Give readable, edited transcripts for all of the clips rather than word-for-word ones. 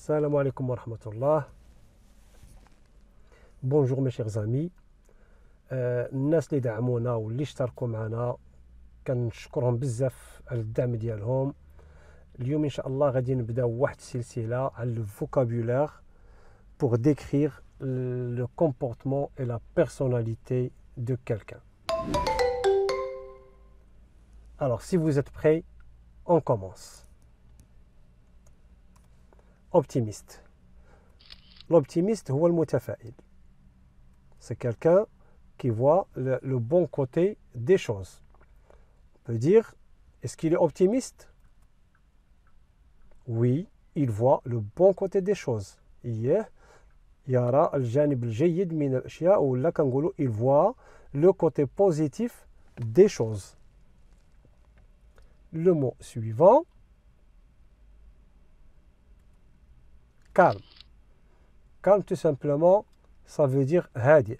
Salam alaikum wa rahmatullah. Bonjour mes chers amis. الناس اللي دعمونا واللي اشتركوا معنا كنشكرهم بزاف على الدعم ديالهم. اليوم ان شاء الله غادي نبداو واحد السلسله على le vocabulaire pour décrire le comportement et la personnalité de quelqu'un. Alors si vous êtes prêts, on commence. Optimiste. L'optimiste هو المتفائل. C'est quelqu'un qui voit le bon côté des choses. On peut dire, est-ce qu'il est optimiste? Oui, il voit le bon côté des choses. يرى الجانب الجيد من الأشياء ولا كنقولوا il voit le côté positif des choses. Le mot suivant, calme. Calme tout simplement, ça veut dire هادئ.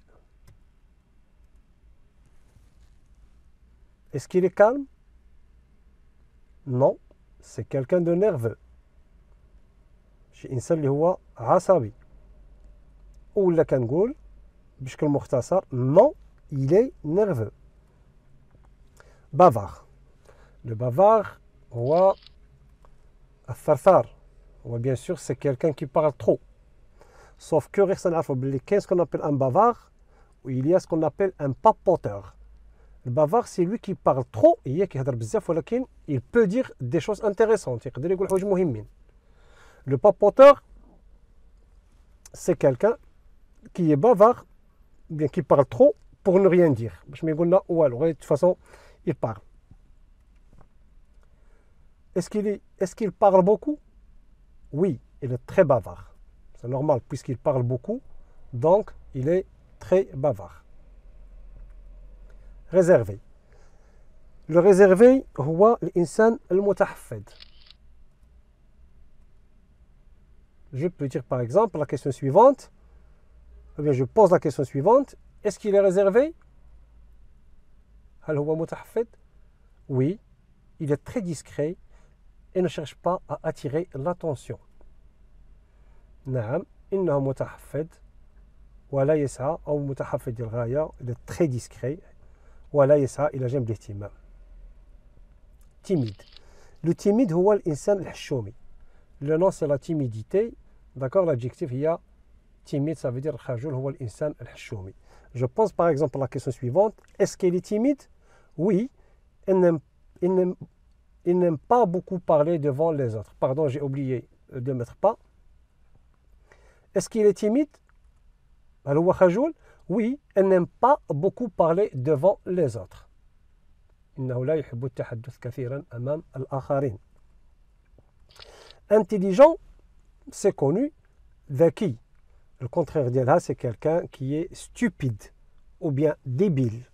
Est-ce qu'il est calme? Non, c'est quelqu'un de nerveux. شي إنسان اللي هو عصبي. ولا كنقول بشكل مختصر non, il est nerveux. Bavard. Le bavard هو الثرثار. Bien sûr, c'est quelqu'un qui parle trop. Sauf que qu'est-ce qu'on appelle un bavard? Il y a ce qu'on appelle un papoteur. Le bavard, c'est lui qui parle trop, il peut dire des choses intéressantes. Le papoteur, c'est quelqu'un qui est bavard, bien qui parle trop pour ne rien dire. De toute façon, il parle. Est-ce qu'il parle beaucoup? Oui, il est très bavard. C'est normal, puisqu'il parle beaucoup, donc il est très bavard. Réservé. Le réservé, هو الإنسان المتحفظ. Je peux dire par exemple la question suivante, ou bien je pose la question suivante, est-ce qu'il est réservé? هل هو متحفظ? Oui, il est très discret et ne cherche pas à attirer l'attention. نعم إنه متحفظ ولا يسعى أو متحفظ للغاية. il est très discret ولا يسعى إلى جلب الاهتمام. Timide. Le timide هو الإنسان الحشومي. Le nom c'est la timidité. D'accord, l'adjectif هي timide, ça veut dire الخجول هو الإنسان الحشومي. Je pose par exemple la question suivante. Est-ce qu'il est timide? Oui, il n'aime pas beaucoup parler devant les autres. Pardon, j'ai oublié de mettre pas. Est-ce qu'il est timide? هل هو خجول? Oui, elle n'aime pas beaucoup parler devant les autres. إنه لا يحب التحدث كثيرا أمام الآخرين. Intelligent, c'est connu. ذكي. Le contraire d'elle, c'est quelqu'un qui est stupide ou bien débile.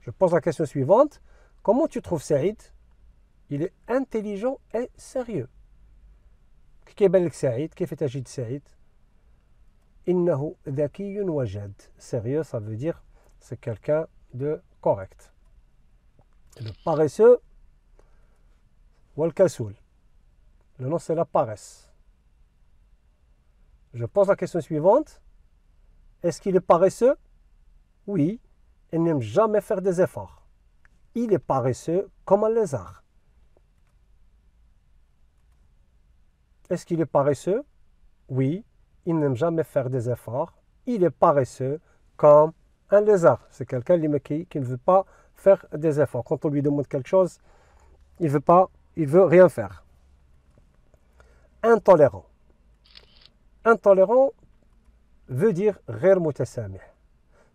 Je pose la question suivante. Comment tu trouves Saïd? Il est intelligent et sérieux. كيف يبان لك سعيد؟ كيف تجد سعيد؟ إنه ذكي وجاد. Sérieux, ça veut dire c'est quelqu'un de correct. Le paresseux والكسول. Le nom c'est la paresse. Je pose la question suivante. Est-ce qu'il est paresseux? Oui, il n'aime jamais faire des efforts. Il est paresseux comme un lézard. Est-ce qu'il est paresseux? Oui, il n'aime jamais faire des efforts. Il est paresseux comme un lézard. C'est quelqu'un qui ne veut pas faire des efforts. Quand on lui demande quelque chose, il veut rien faire. Intolérant. Intolérant veut dire غير متسامح.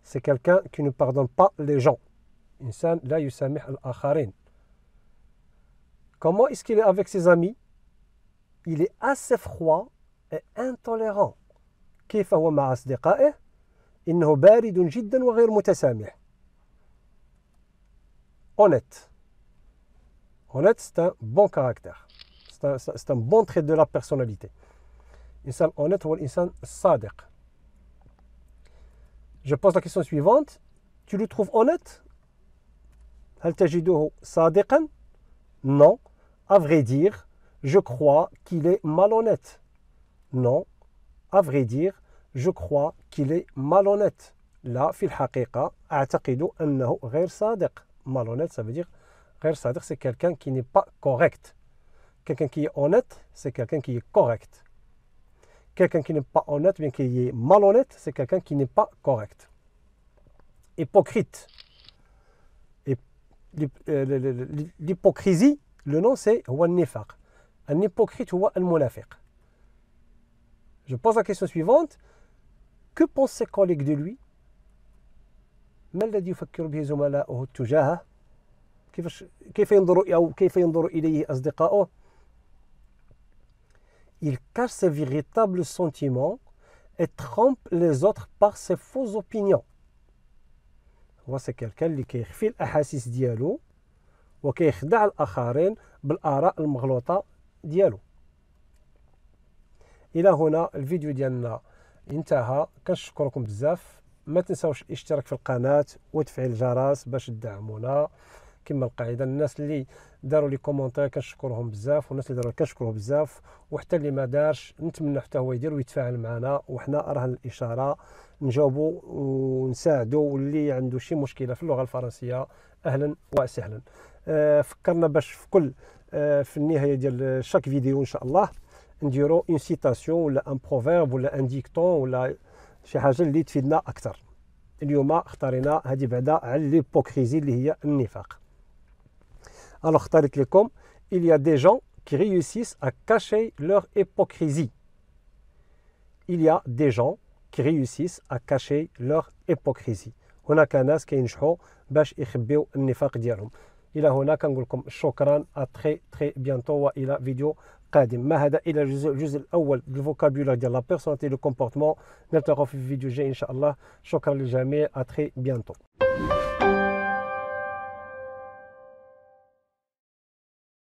C'est quelqu'un qui ne pardonne pas les gens. إنسان لا يسامح الآخرين. Comment est-ce qu'il est avec ses amis? Il est assez froid et intolérant. كيف هو مع أصدقائه؟ إنه بارد جدا وغير متسامح. Honnête. Honnête, c'est un bon caractère. C'est un bon trait de la personnalité. إنسان honnête هو الإنسان الصادق. Je pose la question suivante. Tu le trouves honnête? هل تجده صادقا؟ Non. À vrai dire, je crois qu'il est malhonnête. Non, à vrai dire, je crois qu'il est malhonnête. لا في الحقيقة أعتقد أنه غير صادق. Malhonnête, ça veut dire غير صادق, c'est quelqu'un qui n'est pas correct. Quelqu'un qui est honnête, c'est quelqu'un qui est correct. Quelqu'un qui n'est pas honnête, bien qu'il est malhonnête, c'est quelqu'un qui n'est pas correct. Hypocrite. L'hypocrisie, le nom c'est هو النفاق. Un hypocrite هو المنافق. Je pose la question suivante. Que pensent ses collègues de lui? ما الذي يفكر به زملاؤه تجاهه؟ كيف ينظر إليه أصدقاؤه؟ Il cache ses véritables sentiments et trompe les autres par ses fausses opinions. هو c'est quelqu'un اللي كيخفي الأحاسيس ديالو وكيخدع الآخرين بالآراء المغلوطة ديالو. إلى هنا الفيديو ديالنا انتهى. كنشكركم بزاف. ما تنساوش الاشتراك في القناة وتفعيل الجرس باش تدعمونا كما القاعده. الناس اللي داروا لي كومونتير كنشكرهم بزاف، والناس اللي داروا كنشكرهم بزاف، وحتى اللي ما دارش نتمنى حتى هو يدير ويتفاعل معنا، وحنا راه الاشاره نجاوبوا ونساعدوا. واللي عنده شي مشكله في اللغه الفرنسيه اهلا وسهلا. فكرنا باش في كل في النهايه ديال شاك فيديو ان شاء الله نديروا اون سيتاسيون ولا ان بروفيرب ولا ان ديكتون ولا شي حاجه اللي تفيدنا اكثر. اليوم اختارينا هذه بعدا على ليبوكريزي اللي هي النفاق. Alors, اختاريت لكم il y a des gens qui réussissent à cacher leur hypocrisie. Il y a des gens qui réussissent à cacher leur hypocrisie. هناك ناس كينجحوا باش يخبيو النفاق ديالهم. الى هنا كنقول لكم شكرا اتري تري بيانتو والى فيديو قادم. ما هذا الى الجزء الاول بالفوكابولار ديال لا بيرسوناليتي لو كومبورتمون. نلتقوا في الفيديو الجاي ان شاء الله. شكرا للجميع اتري بيانتو.